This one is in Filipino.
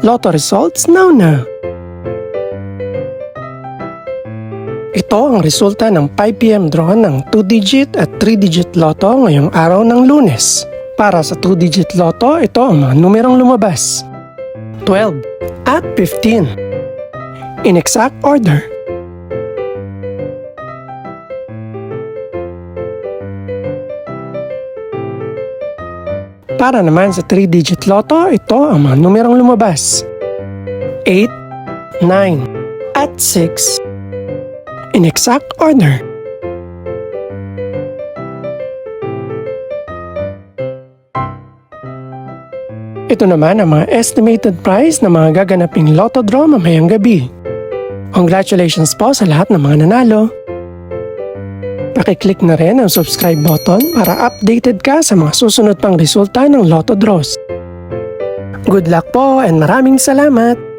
Lotto results now. Ito ang resulta ng 5 PM draw ng 2-digit at 3-digit lotto ngayong araw ng Lunes. Para sa 2-digit lotto, ito ang mga numerong lumabas: 12 at 15. In exact order. Para naman sa 3-digit lotto, ito ang mga numerong lumabas: 8, 9, at 6. In exact order. Ito naman ang mga estimated price ng mga gaganaping lotto draw mamayang gabi. Congratulations po sa lahat ng mga nanalo. Pakiclick na rin ang subscribe button para updated ka sa mga susunod pang resulta ng lotto draws. Good luck po and maraming salamat!